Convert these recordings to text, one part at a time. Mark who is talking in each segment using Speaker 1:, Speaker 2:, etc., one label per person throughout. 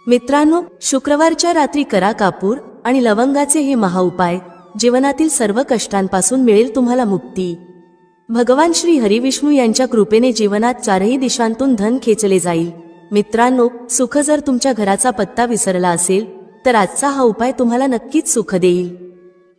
Speaker 1: मित्रांनो, शुक्रवारच्या रात्री करा कापूर आणि लवंगाचे हे महाउपाय. जीवनातील सर्व कष्टांपासून मिळेल तुम्हाला मुक्ती. भगवान श्री हरिविष्णू यांच्या कृपेने जीवनात चारही दिशांतून धन खेचले जाईल. मित्रांनो, सुख जर तुमच्या घराचा पत्ता विसरला असेल तर आजचा हा उपाय तुम्हाला नक्कीच सुख देईल.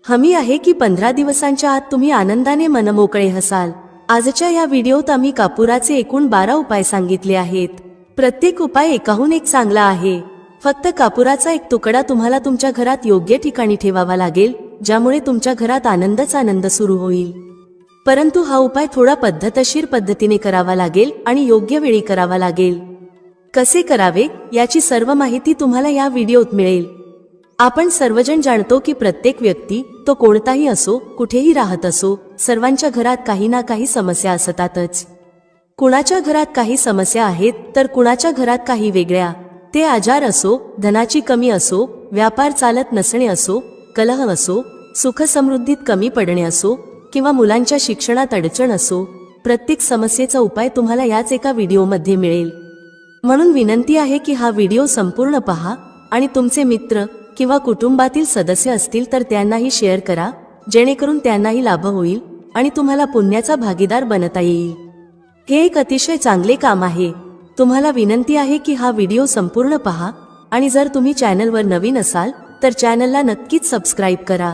Speaker 1: हमी आहे की 15 दिवसांच्या आत तुम्ही आनंदाने मनमोकळे हसाल. आजच्या या व्हिडिओत आम्ही कापुराचे एकूण 12 उपाय सांगितले आहेत. प्रत्येक उपाय एकाहून एक चांगला आहे. फक्त कापुराचा एक तुकडा तुम्हाला तुमच्या घरात योग्य ठिकाणी ठेवावा लागेल, ज्यामुळे तुमच्या घरात आनंदच आनंद सुरू होईल. परंतु हा उपाय थोडा पद्धतशीर पद्धतीने करावा लागेल आणि योग्य वेळी करावा लागेल. कसे करावे याची सर्व माहिती तुम्हाला या व्हिडिओत मिळेल. आपण सर्वजण जाणतो की प्रत्येक व्यक्ती, तो कोणताही असो, कुठेही राहत असो, सर्वांच्या घरात काही ना काही समस्या असतातच. कुणाच्या घरात काही समस्या आहेत तर कुणाच्या घरात काही वेगळ्या. ते आजार असो, धनाची कमी असो, व्यापार चालत नसणे असो, कलह असो, सुख समृद्धीत कमी पडणे असो किंवा मुलांच्या शिक्षणात अडचण असो, प्रत्येक समस्येचा उपाय तुम्हाला याच एका व्हिडिओमध्ये मिळेल. म्हणून विनंती आहे की हा व्हिडिओ संपूर्ण पहा आणि तुमचे मित्र किंवा कुटुंबातील सदस्य असतील तर त्यांनाही शेअर करा, जेणेकरून त्यांनाही लाभ होईल आणि तुम्हाला पुण्याचा भागीदार बनता येईल. हे एक अतिशय चांगले काम आहे. तुम्हाला विनंती आहे की हा व्हिडिओ संपूर्ण पहा आणि जर तुम्ही चॅनलवर नवीन असाल तर चॅनलला नक्कीच सबस्क्राईब करा.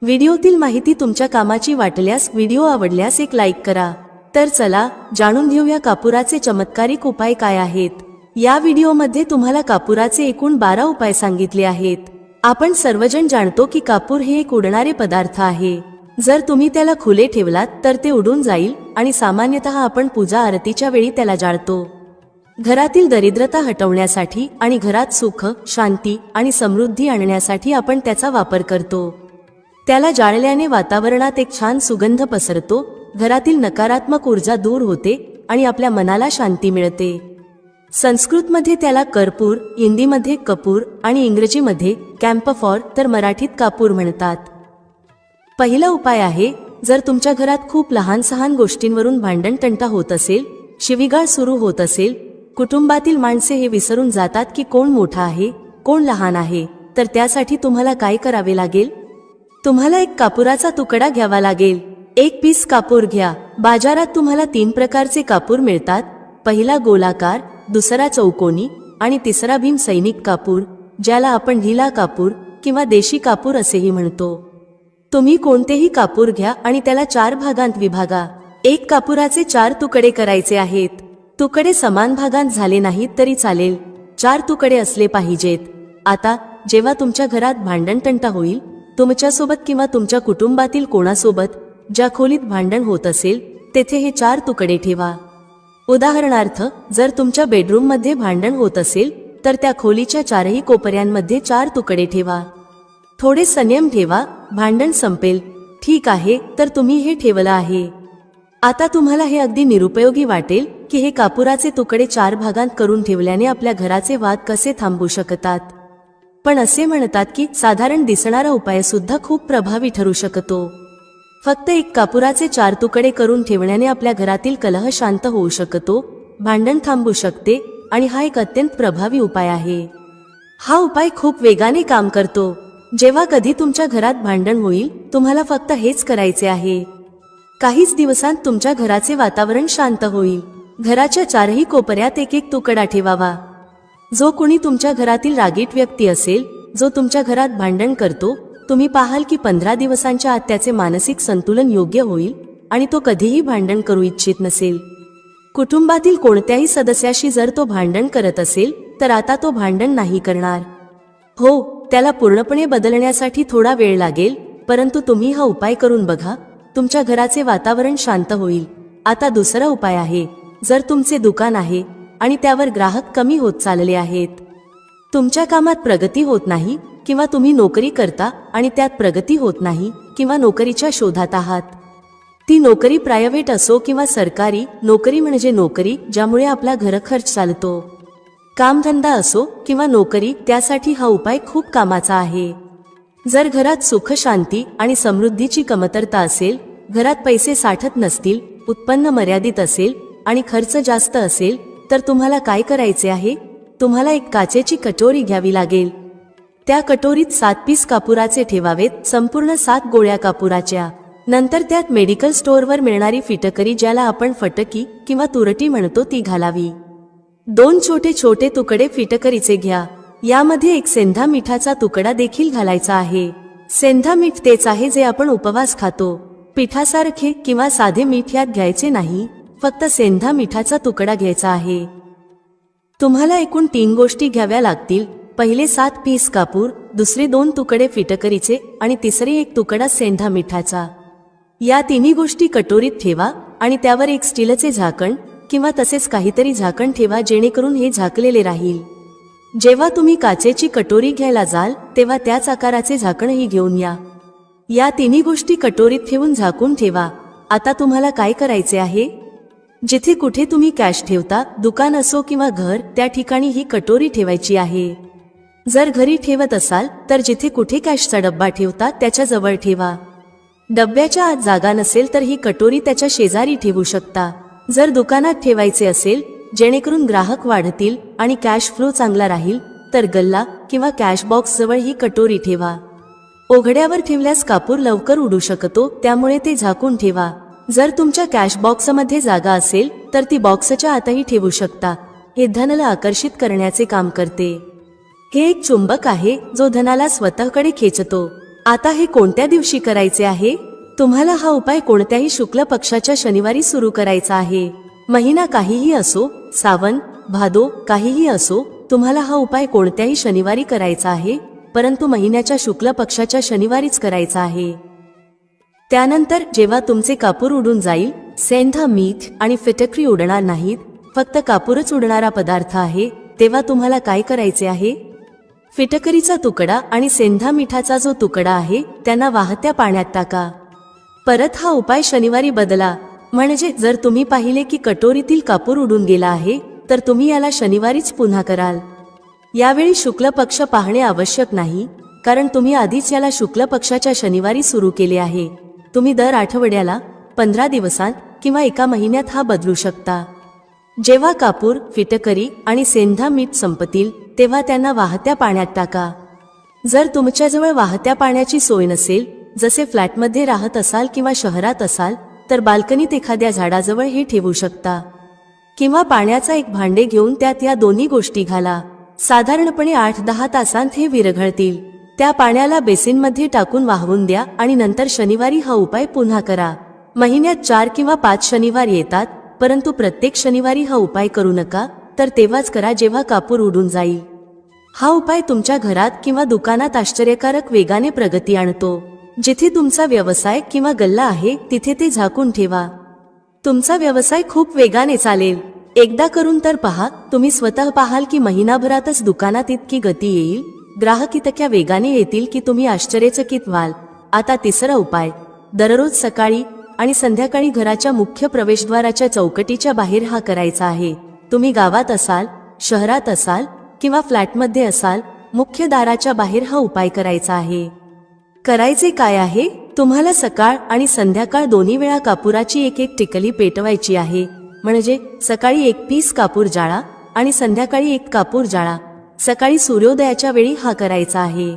Speaker 1: व्हिडिओतील माहिती तुमच्या कामाची वाटल्यास, व्हिडिओ आवडल्यास एक लाईक करा. तर चला जाणून घेऊया कापुराचे चमत्कारिक उपाय काय आहेत. या व्हिडिओमध्ये तुम्हाला कापुराचे एकूण 12 उपाय सांगितले आहेत. आपण सर्वजण जाणतो की कापूर हे एक उडणारे पदार्थ आहे. जर तुम्ही त्याला खुले ठेवलात तर ते उडून जाईल आणि सामान्यतः आपण पूजा आरतीच्या वेळी त्याला जाळतो. घरातील दरिद्रता हटवण्यासाठी आणि घरात सुख, शांती आणि समृद्धी आणण्यासाठी आपण त्याचा वापर करतो. त्याला जाळल्याने वातावरणात एक छान सुगंध पसरतो, घरातील नकारात्मक ऊर्जा दूर होते आणि आपल्या मनाला शांती मिळते. संस्कृतमध्ये त्याला कर्पूर, हिंदीमध्ये कपूर आणि इंग्रजीमध्ये कॅम्फॉर तर मराठीत कापूर म्हणतात. पहिला उपाय आहे, जर तुमच्या घरात खूप लहान सहान गोष्टींवरून भांडण तंटा होत असेल, शिवीगाळ सुरू होत असेल, कुटुंबातील माणसे हे विसरून जातात की कोण मोठा आहे, कोण लहान आहे, तर त्यासाठी तुम्हाला काय करावे लागेल? तुम्हाला एक कापुराचा तुकडा घ्यावा लागेल. एक पीस कापूर घ्या. बाजारात तुम्हाला 3 प्रकारचे कापूर मिळतात. पहिला गोलाकार, दुसरा चौकोनी आणि तिसरा भीम सैनिक कापूर, ज्याला आपण ढिला कापूर किंवा देशी कापूर असेही म्हणतो. तुम्ही कोणतेही कापूर घ्या आणि त्याला 4 भागांत विभागा. एक कापुराचे 4 तुकडे करायचे आहेत. तुकडे समान भागांत झाले नाहीत तरी चालेल, 4 तुकडे असले पाहिजेत. आता जेव्हा तुमच्या घरात भांडणतंटा होईल, तुमच्यासोबत किंवा तुमच्या कुटुंबातील कोणासोबत ज्या खोलीत भांडण होत असेल तेथे हे 4 तुकडे ठेवा. उदाहरणार्थ, जर तुमच्या बेडरूममध्ये भांडण होत असेल तर त्या खोलीच्या 4ही कोपऱ्यांमध्ये 4 तुकडे ठेवा. थोडे संयम ठेवा, भांडण संपेल. ठीक आहे, तर तुम्ही हे ठेवलं आहे. आता तुम्हाला हे अगदी निरुपयोगी वाटेल की हे कापुराचे तुकडे 4 भागांत करून ठेवल्याने आपल्या घराचे वाद कसे थांबू शकतात. पण असे म्हणतात की साधारण दिसणारा उपाय सुद्धा खूप प्रभावी ठरू शकतो. फक्त एक कापुराचे 4 तुकडे करून ठेवण्याने आपल्या घरातील कलह शांत होऊ शकतो, भांडण थांबू शकते आणि हा एक अत्यंत प्रभावी उपाय आहे. हा उपाय खूप वेगाने काम करतो. जेव्हा कधी तुमच्या घरात भांडण होईल, तुम्हाला फक्त हेच करायचे आहे. काहीच दिवसांत तुमच्या घराचे वातावरण शांत होईल. घराच्या 4ही कोपऱ्यात एक एक तुकडा ठेवावा. जो कुणी तुमच्या घरातील रागीट व्यक्ती असेल, जो तुमच्या घरात भांडण करतो, तुम्ही पाहाल की 15 दिवसांच्या आत त्याचे मानसिक संतुलन योग्य होईल आणि तो कधीही भांडण करू इच्छित नसेल. कुटुंबातील कोणत्याही सदस्याशी जर तो भांडण करत असेल तर आता तो भांडण नाही करणार. हो, त्याला पूर्णपणे बदलण्यासाठी थोडा वेळ लागेल, परंतु तुम्ही हा उपाय करून बघा, तुमच्या घराचे वातावरण शांत होईल. आता दुसरा उपाय आहे, जर तुमचे दुकान आहे आणि त्यावर ग्राहक कमी होत चालले आहेत, तुमच्या कामात प्रगती होत नाही किंवा तुम्ही नोकरी करता आणि त्यात प्रगती होत नाही किंवा नोकरीच्या शोधात आहात. ती नोकरी प्रायव्हेट असो किंवा सरकारी, नोकरी म्हणजे नोकरी ज्यामुळे आपला घरखर्च चालतो. कामधंदा असो किंवा नोकरी, त्यासाठी हा उपाय खूप कामाचा आहे. जर घरात सुख, शांती आणि समृद्धीची कमतरता असेल, घरात पैसे साठत नसतील, उत्पन्न मर्यादित असेल आणि खर्च जास्त असेल, तर तुम्हाला काय करायचे आहे? तुम्हाला एक काचेची कटोरी घ्यावी लागेल. त्या कटोरीत 7 पीस कापुराचे ठेवावेत, संपूर्ण 7 गोळ्या कापुराच्या. नंतर त्यात मेडिकल स्टोअरवर मिळणारी फिटकरी, ज्याला आपण फटकी किंवा तुरटी म्हणतो, ती घालावी. 2 छोटे छोटे तुकडे फिटकरीचे घ्या. यामध्ये एक सेंधा मिठाचा तुकडा देखील घालायचा आहे. सेंधा मीठ तेच आहे जे आपण उपवास खातो. पिठासारखे किंवा साधे मीठ यात घ्यायचे नाही, फक्त सेंधा मिठाचा तुकडा घ्यायचा आहे. तुम्हाला एकूण 3 गोष्टी घ्याव्या लागतील. पहिले 7 पीस कापूर, दुसरे 2 तुकडे फिटकरीचे आणि तिसरे 1 तुकडा सेंधा मिठाचा. या तिन्ही गोष्टी कटोरीत ठेवा आणि त्यावर एक स्टीलचे झाकण किंवा तसेच काहीतरी झाकण ठेवा, जेणेकरून हे झाकलेले राहील. जेव्हा तुम्ही काचेची कटोरी घ्यायला जाल तेव्हा त्याच आकाराचे झाकणही घेऊन या. या तिन्ही गोष्टी कटोरीत ठेवून झाकून ठेवा. आता तुम्हाला काय करायचे आहे? जिथे कुठे तुम्ही कॅश ठेवता, दुकान असो किंवा घर, त्या ठिकाणी ही कटोरी ठेवायची आहे. जर घरी ठेवत असाल तर जिथे कुठे कॅशचा डब्बा ठेवता त्याच्या जवळ ठेवा. डब्याच्या आत जागा नसेल तर ही कटोरी त्याच्या शेजारी ठेवू शकता. जर दुकानात ठेवायचे असेल जेणेकरून ग्राहक वाढतील आणि कॅश फ्लो चांगला राहील, तर गल्ला किंवा कॅश बॉक्स जवळ ही कटोरी ठेवा. उघड्यावर ठेवल्यास कापूर लवकर उडू शकतो, त्यामुळे ते झाकून ठेवा. जर तुमच्या कॅश बॉक्समध्ये जागा असेल तर ती बॉक्सच्या आतही ठेवू शकता. हे धनाला आकर्षित करण्याचे काम करते. हे एक चुंबक आहे जो धनाला स्वतःकडे खेचतो. आता हे कोणत्या दिवशी करायचे आहे? तुम्हाला हा उपाय कोणत्याही शुक्ल पक्षाच्या शनिवारी सुरू करायचा आहे. महिना काहीही असो, सावन, भादो काहीही असो, तुम्हाला हा उपाय कोणत्याही शनिवारी करायचा आहे, परंतु महिन्याच्या शुक्ल पक्षाच्या शनिवारीच करायचा आहे. त्यानंतर जेव्हा तुमचे कापूर उडून जाईल, सेंधा मीठ आणि फिटकरी उडणार नाहीत, फक्त कापूरच उडणारा पदार्थ आहे, तेव्हा तुम्हाला काय करायचे आहे? फिटकरीचा तुकडा आणि सेंधा मिठाचा जो तुकडा आहे त्यांना वाहत्या पाण्यात टाका. परत हा उपाय शनिवारी बदला. म्हणजे जर तुम्ही पाहिले की कटोरीतील कापूर उडून गेला आहे तर तुम्ही याला शनिवारीच पुन्हा कराल. यावेळी शुक्ल पक्ष पाहणे आवश्यक नाही, कारण तुम्ही आधीच याला शुक्ल पक्षाच्या शनिवारी सुरू केले आहे. तुम्ही दर आठवड्याला, 15 दिवसांत किंवा एका महिन्यात हा बदलू शकता. जेव्हा कापूर, फिटकरी आणि सेंधा मीठ संपतील तेव्हा त्यांना वाहत्या पाण्यात टाका. जर तुमच्याजवळ वाहत्या पाण्याची सोय नसेल, जसे फ्लॅटमध्ये राहत असाल किंवा शहरात असाल, तर बाल्कनीत एखाद्या झाडाजवळ हे ठेवू शकता. किंवा पाण्याचा एक भांडे घेऊन त्यात या दोन्ही गोष्टी घाला. साधारणपणे 8-10 तासांत हे विरघळतील. त्या पाण्याला बेसिनमध्ये टाकून वाहवून द्या आणि नंतर शनिवारी हा उपाय पुन्हा करा. महिन्यात 4 किंवा 5 शनिवार येतात, परंतु प्रत्येक शनिवारी हा उपाय करू नका, तर तेव्हाच करा जेव्हा कापूर उडून जाईल. हा उपाय तुमच्या घरात किंवा दुकानात आश्चर्यकारक वेगाने प्रगती आणतो. जिथे तुमचा व्यवसाय किंवा गल्ला आहे तिथे ते झाकून ठेवा. तुमचा व्यवसाय खूप वेगाने चालेल. एकदा करून तर पहा. तुम्ही स्वतः पाहाल की महिनाभरातच दुकानात इतकी गती येईल, ग्राहक इतक्या वेगाने येतील की तुम्ही आश्चर्यचकित व्हाल. आता तिसरा उपाय. दररोज सकाळी आणि संध्याकाळी घराच्या मुख्य प्रवेशद्वाराच्या चौकटीच्या बाहेर हा करायचा आहे. तुम्ही गावात असाल, शहरात असाल किंवा फ्लॅटमध्ये असाल, मुख्य दाराच्या बाहेर हा उपाय करायचा आहे. करायचे काय आहे? तुम्हाला सकाळ आणि संध्याकाळ दोन्ही वेळा कापुराची एक टिकली पेटवायची आहे. म्हणजे सकाळी 1 पीस कापूर जाळा आणि संध्याकाळी 1 कापूर जाळा. सकाळी सूर्योदयाच्या वेळी हा करायचा आहे.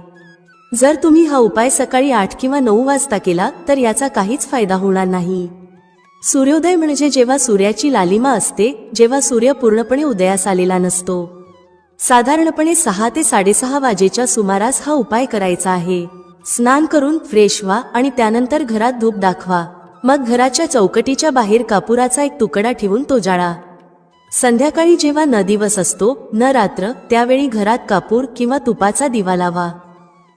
Speaker 1: जर तुम्ही हा उपाय सकाळी 8 किंवा 9 वाजता केला तर याचा काहीच फायदा होणार नाही. सूर्योदय म्हणजे जेव्हा सूर्याची लालिमा असते, जेव्हा सूर्य पूर्णपणे उदयास आलेला नसतो. साधारणपणे 6 ते 6:30 वाजेच्या सुमारास हा उपाय करायचा आहे. स्नान करून फ्रेश व्हा आणि त्यानंतर घरात धूप दाखवा. मग घराच्या चौकटीच्या बाहेर कापुराचा एक तुकडा ठेवून तो जाळा. संध्याकाळी जेव्हा न दिवस असतो, न रात्र, त्यावेळी घरात कापूर किंवा तुपाचा दिवा लावा.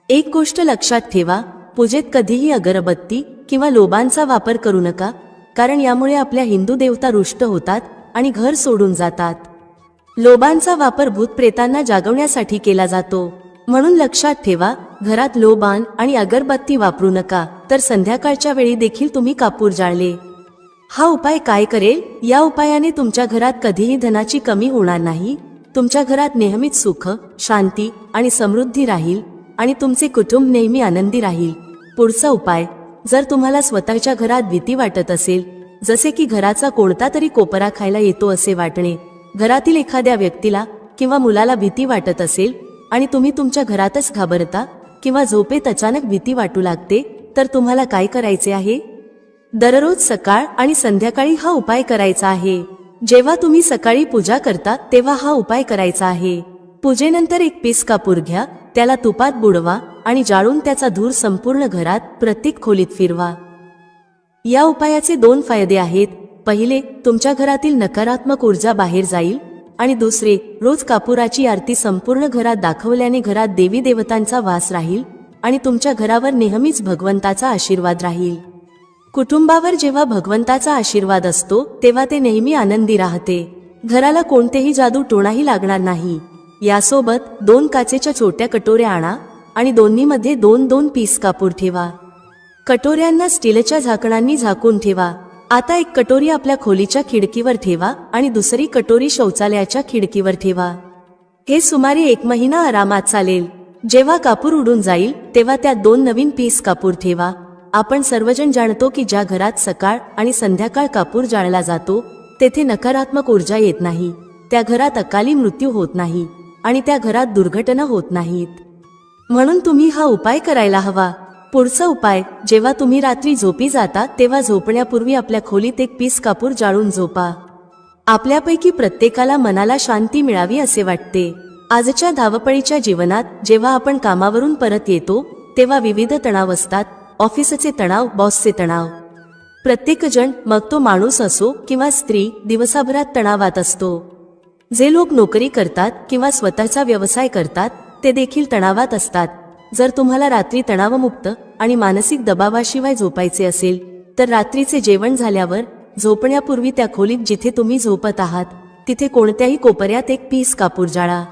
Speaker 1: एक गोष्ट लक्षात ठेवा, पूजेत कधीही अगरबत्ती किंवा लोबांचा वापर करू नका, कारण यामुळे आपल्या हिंदू देवता रुष्ट होतात आणि घर सोडून जातात. लोबांचा वापर भूतप्रेतांना जागवण्यासाठी केला जातो. म्हणून लक्षात ठेवा, घरात लोबान आणि अगरबत्ती वापरू नका. तर संध्याकाळच्या वेळी देखील तुम्ही कापूर जाळले. हा उपाय काय करेल? या उपायाने तुमच्या घरात कधीही धनाची कमी होणार नाही. तुमच्या घरात नेहमीच सुख, शांती आणि समृद्धी राहील आणि तुमचे कुटुंब नेहमी आनंदी राहील. पुढचा उपाय. जर तुम्हाला स्वतःच्या घरात भीती वाटत असेल, जसे की घराचा कोणता तरी कोपरा खायला येतो असे वाटणे, घरातील एखाद्या व्यक्तीला किंवा मुलाला भीती वाटत असेल आणि तुम्ही तुमच्या घरातच घाबरता किंवा झोपेत अचानक भीती वाटू लागते, तर तुम्हाला काय करायचे आहे? दररोज सकाळ आणि संध्याकाळी हा उपाय करायचा आहे. जेव्हा तुम्ही सकाळी पूजा करता तेव्हा हा उपाय करायचा आहे. पूजेनंतर एक पीस कापूर घ्या, त्याला तुपात बुडवा आणि जाळून त्याचा धूर संपूर्ण घरात प्रत्येक खोलीत फिरवा. या उपायाचे 2 फायदे आहेत. पहिले, तुमच्या घरातील नकारात्मक ऊर्जा बाहेर जाईल आणि दुसरे, रोज कापुराची आरती संपूर्ण घरात दाखवल्याने घरात देवी देवतांचा वास राहील आणि तुमच्या घरावर नेहमीच भगवंताचा आशीर्वाद राहील. कुटुंबावर जेव्हा भगवंताचा आशीर्वाद असतो तेव्हा ते नेहमी आनंदी राहते. घराला कोणतेही जादू टोणाही लागणार नाही. यासोबत 2 काचेच्या छोट्या कटोऱ्या आणा आणि दोन्हीमध्ये 2-2 पीस कापूर ठेवा. कटोऱ्यांना स्टीलच्या झाकणांनी झाकून ठेवा. आता एक कटोरी आपल्या खोलीच्या खिडकीवर ठेवा आणि दुसरी कटोरी शौचालयाच्या खिडकीवर ठेवा. हे सुमारे 1 महिना आरामात चालेल. जेव्हा कापूर उडून जाईल तेव्हा त्यात 2 नवीन पीस कापूर ठेवा. आपण सर्वजण जाणतो की ज्या घरात सकाळ आणि संध्याकाळ कापूर जाळला जातो तेथे नकारात्मक ऊर्जा येत नाही, त्या घरात अकाली मृत्यू होत नाही आणि त्या घरात दुर्घटना होत नाहीत. म्हणून तुम्ही हा उपाय करायला हवा. पुढचा उपाय, जेव्हा तुम्ही रात्री झोपी जाता तेव्हा झोपण्यापूर्वी आपल्या खोलीत 1 पीस कापूर जाळून झोपा. आपल्यापैकी प्रत्येकाला मनाला शांती मिळावी असे वाटते. आजच्या धावपळीच्या जीवनात जेव्हा आपण कामावरून परत येतो तेव्हा विविध तणाव असतात. ऑफिसचे तणाव, बॉसचे तणाव. प्रत्येकजण, मग तो माणूस असो किंवा स्त्री, दिवसाभरात तणावात असतो. जे लोक नोकरी करतात किंवा स्वतःचा व्यवसाय करतात ते देखील तणावात असतात. जर तुम्हाला रात्री तणावमुक्त आणि मानसिक दबावाशिवाय झोपायचे असेल तर रात्रीचे जेवण झाल्यावर झोपण्यापूर्वी त्या खोलीत जिथे तुम्ही झोपत आहात तिथे कोणत्याही कोपऱ्यात 1 पीस कापूर जाळा.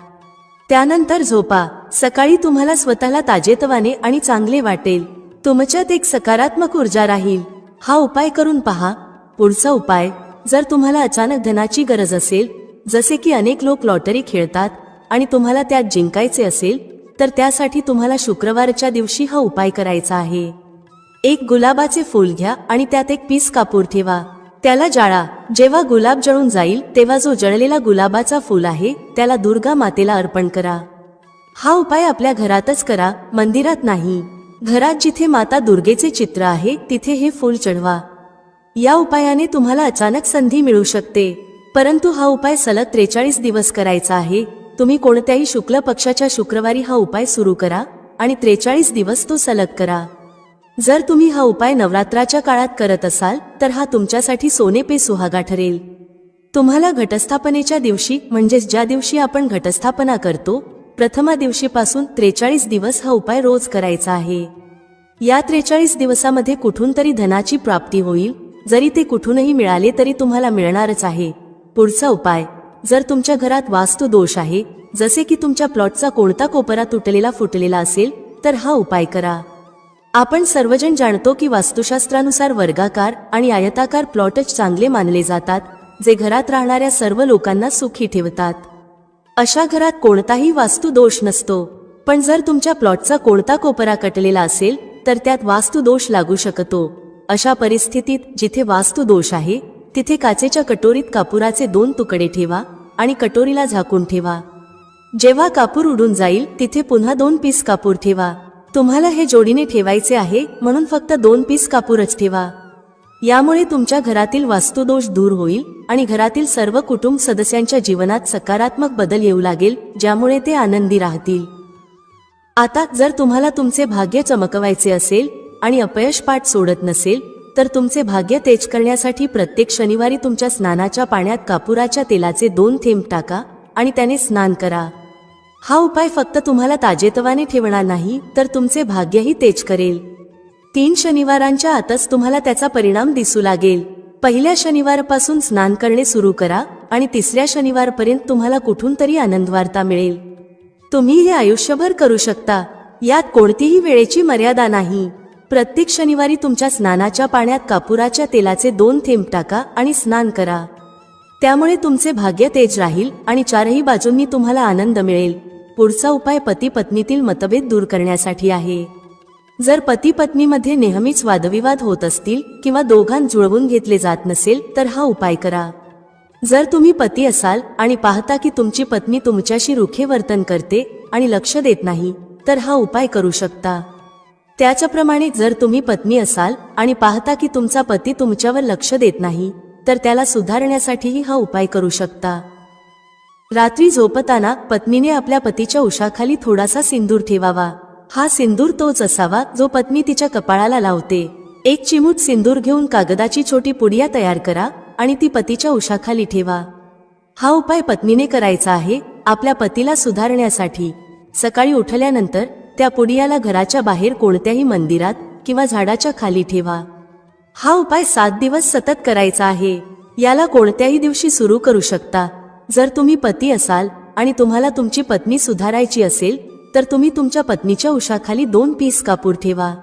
Speaker 1: त्यानंतर झोपा. सकाळी तुम्हाला स्वतःला ताजेतवाने आणि चांगले वाटेल. तुमच्यात एक सकारात्मक ऊर्जा राहील. हा उपाय करून पहा. पुढचा उपाय, जर तुम्हाला अचानक धनाची गरज असेल, जसे की अनेक लोक लॉटरी खेळतात आणि तुम्हाला त्यात जिंकायचे असेल, तर त्यासाठी तुम्हाला शुक्रवारच्या दिवशी हा उपाय करायचा आहे. 1 गुलाबाचे फूल घ्या आणि त्यात 1 पीस कापूर ठेवा. त्याला जाळा. जेव्हा गुलाब जळून जाईल तेव्हा जो जळलेला गुलाबाचा फूल आहे त्याला दुर्गा मातेला अर्पण करा. हा उपाय आपल्या घरातच करा, मंदिरात नाही. घरात जिथे माता दुर्गेचे चित्र आहे तिथे हे फूल चढवा. या उपायाने तुम्हाला अचानक संधी मिळू शकते, परंतु हा उपाय सलग 43 दिवस करायचा आहे. तुम्ही कोणत्याही शुक्ल पक्षाच्या शुक्रवारी हा उपाय सुरू करा आणि 43 दिवस तो सलग करा. जर तुम्ही हा उपाय नवरात्राच्या काळात करत असाल तर हा तुमच्यासाठी सोने पे सुहागा ठरेल. तुम्हाला घटस्थापनेच्या दिवशी, म्हणजेच ज्या दिवशी आपण घटस्थापना करतो, प्रथमा दिवशीपासून 43 दिवस हा उपाय रोज करायचा आहे. या 43 दिवसामध्ये कुठून तरी धनाची प्राप्ती होईल. जरी ते कुठूनही मिळाले तरी तुम्हाला मिळणारच आहे. पुढचा उपाय, जर तुमच्या घरात वास्तू दोष आहे, जसे की तुमच्या प्लॉटचा कोणता कोपरा तुटलेला फुटलेला असेल, तर हा उपाय करा. आपण सर्वजण जाणतो की वास्तुशास्त्रानुसार वर्गाकार आणि आयताकार प्लॉटच चांगले मानले जातात, जे घरात राहणाऱ्या सर्व लोकांना सुखी ठेवतात. अशा घरात कोणताही वास्तू दोष नसतो. पण जर तुमच्या प्लॉटचा कोणता कोपरा कटलेला असेल तर त्यात वास्तू दोष लागू शकतो. अशा परिस्थितीत जिथे वास्तू दोष आहे तिथे काचेच्या कटोरीत कापुराचे 2 तुकडे ठेवा आणि कटोरीला झाकून ठेवा. जेव्हा कापूर उडून जाईल तिथे पुन्हा 2 पीस कापूर ठेवा. तुम्हाला हे जोडीने ठेवायचे आहे म्हणून फक्त 2 पीस कापूरच ठेवा. यामुळे तुमच्या घरातील वास्तुदोष दूर होईल आणि घरातील सर्व कुटुंब सदस्यांच्या जीवनात सकारात्मक बदल येऊ लागेल, ज्यामुळे ते आनंदी राहतील. आता जर तुम्हाला तुमचे भाग्य चमकवायचे असेल आणि अपयश पाठ सोडत नसेल तर तुमचे भाग्य तेज करण्यासाठी प्रत्येक शनिवारी तुमच्या स्नानाच्या पाण्यात कापुराच्या तेलाचे 2 थेंब टाका आणि त्याने स्नान करा. हा उपाय फक्त तुम्हाला ताजेतवाने ठेवणार नाही तर तुमचे भाग्यही तेज करेल. 3 शनिवारांच्या आतच तुम्हाला त्याचा परिणाम दिसू लागेल. पहिल्या शनिवारपासून स्नान करणे सुरू करा आणि 3ऱ्या शनिवारपर्यंत तुम्हाला कुठून तरी आनंदवार्ता मिळेल. तुम्ही हे आयुष्यभर करू शकता. यात कोणतीही वेळेची मर्यादा नाही. प्रत्येक शनिवारी तुमच्या स्नानाच्या पाण्यात कापुराच्या तेलाचे 2 थेंब टाका आणि स्नान करा. त्यामुळे तुमचे भाग्य तेज राहील आणि 4ही बाजूंनी तुम्हाला आनंद मिळेल. पुढचा उपाय पती पत्नीतील मतभेद दूर करण्यासाठी आहे. जर पती पत्नीमध्ये नेहमीच वादविवाद होत असतील किंवा दोघांत जुळवून घेतले जात नसेल तर हा उपाय करा. जर तुम्ही पती असाल आणि पाहता की तुमची पत्नी तुमच्याशी रुखे वर्तन करते आणि लक्ष देत नाही, तर हा उपाय करू शकता. त्याचप्रमाणे जर तुम्ही पत्नी असाल आणि पाहता की तुमचा पती तुमच्यावर लक्ष देत नाही, तर त्याला सुधारण्यासाठीही हा उपाय करू शकता. रात्री झोपताना पत्नीने आपल्या पतीच्या उशाखाली थोडासा सिंदूर ठेवावा. हा सिंदूर तोच असावा जो पत्नी तिच्या कपाळाला लावते. एक चिमूट सिंदूर घेऊन कागदाची छोटी पुडिया तयार करा आणि ती पतीच्या उशाखाली ठेवा. हा उपाय पत्नीने करायचा आहे आपल्या पतीला सुधारण्यासाठी. सकाळी उठल्यानंतर त्या पुडियाला घराच्या बाहेर कोणत्याही मंदिरात किंवा झाडाच्या खाली ठेवा. हा उपाय 7 दिवस सतत करायचा आहे. याला कोणत्याही दिवशी सुरू करू शकता. जर तुम्ही पती असाल आणि तुम्हाला तुमची पत्नी सुधारायची असेल, तर तुम्ही तुमच्या पत्नीच्या उशाखाली 2 पीस कापूर ठेवा.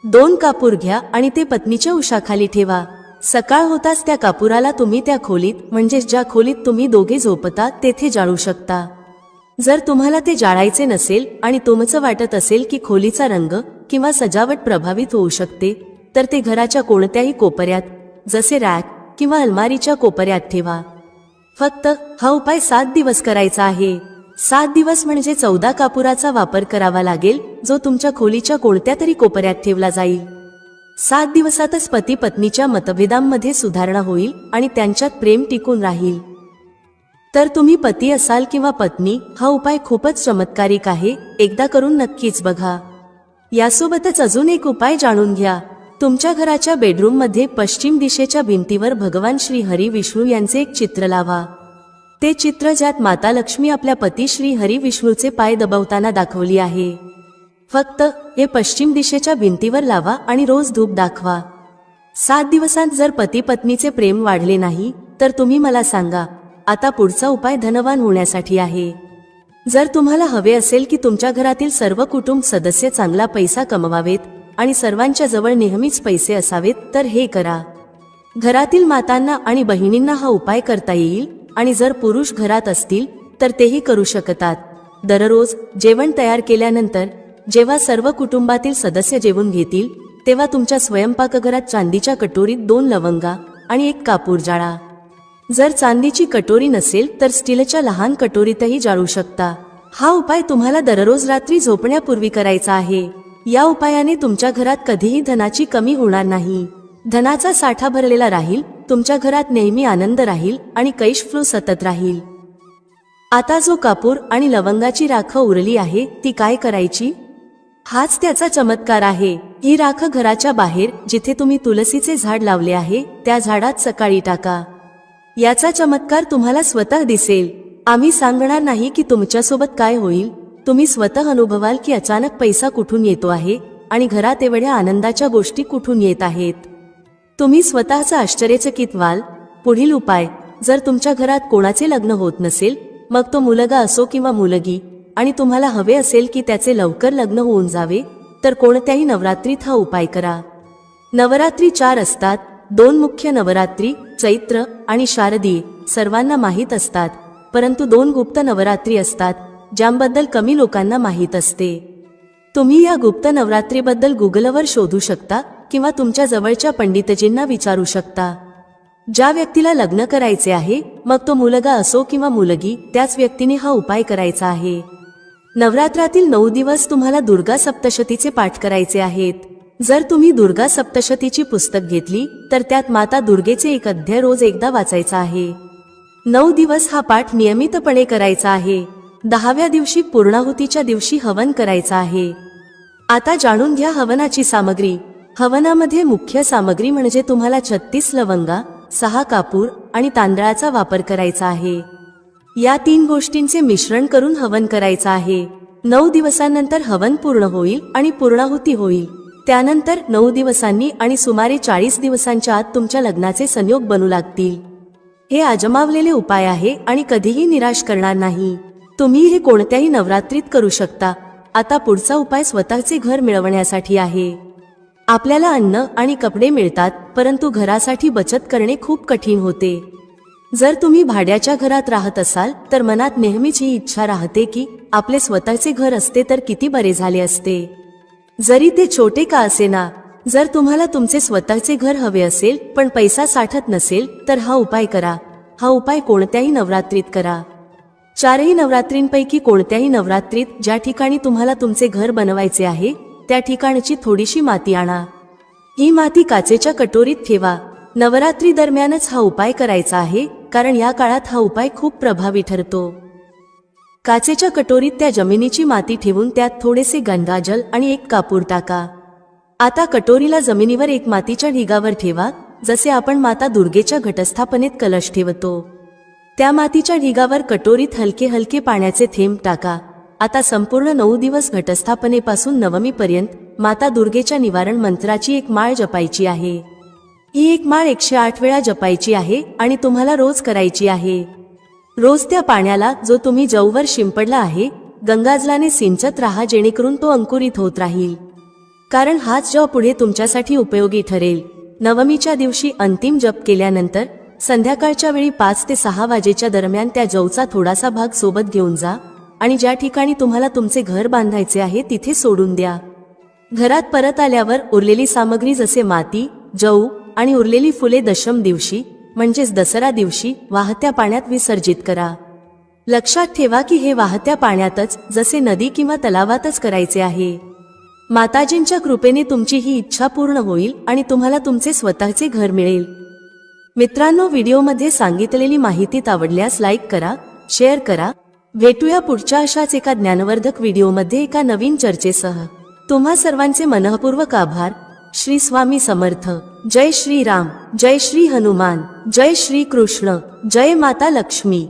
Speaker 1: 2 कापूर घ्या आणि ते पत्नीच्या उशाखाली ठेवा. सकाळ होताच त्या कापुराला तुम्ही त्या खोलीत, म्हणजे ज्या खोलीत तुम्ही दोघे झोपता, तेथे जाळू शकता. जर तुम्हाला ते जाळायचे नसेल आणि तुमचं वाटत असेल की खोलीचा रंग किंवा सजावट प्रभावित होऊ शकते, तर ते घराच्या कोणत्याही कोपऱ्यात, जसे रॅक किंवा अलमारीच्या कोपऱ्यात ठेवा. फक्त हा उपाय 7 दिवस करायचा आहे. 7 दिवस म्हणजे 14 कापुराचा वापर करावा लागेल, जो तुमच्या खोलीच्या कोणत्या तरी कोपऱ्यात ठेवला जाईल. 7 दिवसातच पती पत्नीच्या मतभेदांमध्ये सुधारणा होईल आणि त्यांच्यात प्रेम टिकून राहील. तर तुम्ही पती असाल किंवा पत्नी, हा उपाय खूपच चमत्कारिक आहे. एकदा करून नक्कीच बघा. यासोबतच अजून एक उपाय जाणून घ्या. तुमच्या घराच्या बेडरूममध्ये पश्चिम दिशेच्या भिंतीवर भगवान श्री हरी विष्णू यांचे एक चित्र लावा. ते चित्र ज्यात माता लक्ष्मी आपल्या पती श्री हरी विष्णूचे पाय दबवताना दाखवली आहे. फक्त हे पश्चिम दिशेच्या भिंतीवर लावा आणि रोज धूप दाखवा. 7 दिवसांत जर पती पत्नीचे प्रेम वाढले नाही, तर तुम्ही मला सांगा. आता पुढचा उपाय धनवान होण्यासाठी आहे. जर तुम्हाला हवे असेल की तुमच्या घरातील सर्व कुटुंब सदस्य चांगला पैसा कमवावेत आणि सर्वांच्या जवळ नेहमीच पैसे असावेत, तर हे करा. घरातील मातांना आणि बहिणींना हा उपाय करता येईल आणि जर पुरुष घरात असतील तर तेही करू शकतात. दररोज जेवण तयार केल्यानंतर जेव्हा सर्व कुटुंबातील सदस्य जेवून घेतील, तेव्हा तुमच्या स्वयंपाकघरात चांदीच्या कटोरीत 2 लवंगा आणि 1 कापूर जाळा. जर चांदीची कटोरी नसेल तर स्टीलच्या लहान कटोरीतही जाळू शकता. हा उपाय तुम्हाला दररोज रात्री झोपण्यापूर्वी करायचा आहे. या उपायाने तुमच्या घरात कधीही धनाची कमी होणार नाही. धनाचा साठा भरलेला राहील, तुमच्या घरात नेहमी आनंद राहील आणि कैश फ्लो सतत राहील. आता जो कापूर आणि लवंगाची राख उरली आहे, ती काय करायची? हाच त्याचा चमत्कार आहे. ही राख घराच्या बाहेर, जिथे तुम्ही तुलसीचे झाड लावले आहे, त्या झाडात सकाळी टाका. याचा चमत्कार तुम्हाला स्वतः दिसेल. आम्ही सांगणार नाही की तुमच्यासोबत काय होईल. तुम्ही स्वतः अनुभवाल की अचानक पैसा कुठून येतो आहे आणि घरात एवढ्या आनंदाच्या गोष्टी कुठून येत आहेत. तुम्ही स्वतःचं आश्चर्यचकित व्हाल. पुढील उपाय, जर तुमच्या घरात कोणाचे लग्न होत नसेल, मग तो मुलगा असो किंवा मुलगी, आणि तुम्हाला हवे असेल की त्याचे लवकर लग्न होऊन जावे, तर कोणत्याही नवरात्रीत हा उपाय करा. नवरात्री 4 असतात. 2 मुख्य नवरात्री, चैत्र आणि शारदीय, सर्वांना माहीत असतात. परंतु 2 गुप्त नवरात्री असतात, ज्यांबद्दल कमी लोकांना माहीत असते. तुम्ही या गुप्त नवरात्रीबद्दल गुगलवर शोधू शकता किंवा तुमच्या जवळच्या पंडितजींना विचारू शकता. ज्या व्यक्तीला लग्न करायचे आहे, मग तो मुलगा असो किंवा मुलगी, त्याच व्यक्तीने हा उपाय करायचा आहे. नवरात्रातील 9 दिवस तुम्हाला दुर्गा सप्तशतीचे पाठ करायचे आहेत. जर तुम्ही दुर्गा सप्तशतीची पुस्तक घेतली, तर त्यात माता दुर्गेचे 1 अध्याय रोज एकदा वाचायचा आहे. 9 दिवस हा पाठ नियमितपणे करायचा आहे. 10व्या दिवशी पूर्णाहुतीच्या दिवशी हवन करायचा आहे. आता जाणून घ्या हवनाची सामग्री. हवनामध्ये मुख्य सामग्री म्हणजे तुम्हाला 36 लवंगा, 6 कापूर आणि तांदळाचा वापर करायचा आहे. या 3 गोष्टींचे मिश्रण करून हवन करायचं आहे. 9 दिवसांनंतर हवन पूर्ण होईल आणि पूर्णाहुती होईल. त्यानंतर 9 दिवसांनी आणि सुमारे 40 दिवसांच्या आत तुमच्या लग्नाचे संयोग बनू लागतील. हे आजमावलेले उपाय आहे आणि कधीही निराश करणार नाही. तुम्ही हे कोणत्याही नवरात्रीत करू शकता. आता पुढचा उपाय स्वतःचे घर मिळवण्यासाठी आहे. आपल्याला अन्न आणि कपडे मिळतात, परंतु घरासाठी बचत करणे खूप कठीण होते. जर तुम्ही भाड्याच्या घरात राहत असाल, तर मनात नेहमीच ही इच्छा राहते की आपले स्वतःचे घर असते तर किती बरे झाले असते, जरी ते छोटे का असेना. जर तुम्हाला तुमचे स्वतःचे घर हवे असेल पण पैसा साठत नसेल, तर हा उपाय करा. हा उपाय कोणत्याही नवरात्रीत करा. चारही नवरात्रींपैकी कोणत्याही नवरात्रीत ज्या ठिकाणी तुम्हाला तुमचे घर बनवायचे आहे त्या ठिकाणची थोडीशी माती आणा. ही माती काचेच्या कटोरीत ठेवा. नवरात्री दरम्यानच हा उपाय करायचा आहे, कारण या काळात हा उपाय खूप प्रभावी ठरतो. काचेच्या कटोरीत त्या जमिनीची माती ठेवून त्यात थोडेसे गंगाजल आणि एक कापूर टाका. आता कटोरीला जमिनीवर एक मातीच्या ढिगावर ठेवा, जसे आपण माता दुर्गेच्या घटस्थापनेत कलश ठेवतो. त्या मातीच्या ढिगावर कटोरीत हलके हलके पाण्याचे थेंब टाका. आता संपूर्ण 9 दिवस घटस्थापनेपासून नवमीपर्यंत माता दुर्गेच्या निवारण मंत्राची एक माळ जपायची आहे. ही एक माळ 108 वेळा जपायची आहे आणि तुम्हाला रोज करायची आहे. रोज त्या पाण्याला, जो तुम्ही जववर शिंपडला आहे, गंगाजलाने सिंचत राहा, जेणेकरून तो अंकुरित होत राहील. कारण हाच जव पुढे तुमच्यासाठी उपयोगी ठरेल. नवमीच्या दिवशी अंतिम जप केल्यानंतर संध्याकाळच्या वेळी 5 ते 6 वाजेच्या दरम्यान त्या जवचा थोडासा भाग सोबत घेऊन जा आणि ज्या ठिकाणी तुम्हाला तुमचे घर बांधायचे आहे तिथे सोडून द्या. घरात परत आल्यावर उरलेली सामग्री जसे माती, जव आणि उरलेली फुले दशम दिवशी म्हणजेच दसरा दिवशी वाहत्या पाण्यात विसर्जित करा. लक्षात ठेवा की हे वाहत्या पाण्यातच, जसे नदी किंवा तलावातच करायचे आहे. माताजींच्या कृपेने तुमची ही इच्छा पूर्ण होईल आणि तुम्हाला तुमचे स्वतःचे घर मिळेल. मित्रांनो, व्हिडिओमध्ये सांगितलेली माहिती आवडल्यास लाईक करा, शेअर करा. भेटूया पुढच्या अशाच एका ज्ञानवर्धक व्हिडिओमध्ये एका नवीन चर्चेसह. तुम्हा सर्वांचे मनःपूर्वक आभार. श्री स्वामी समर्थ. जय श्री राम, जय श्री हनुमान, जय श्री कृष्ण, जय माता लक्ष्मी.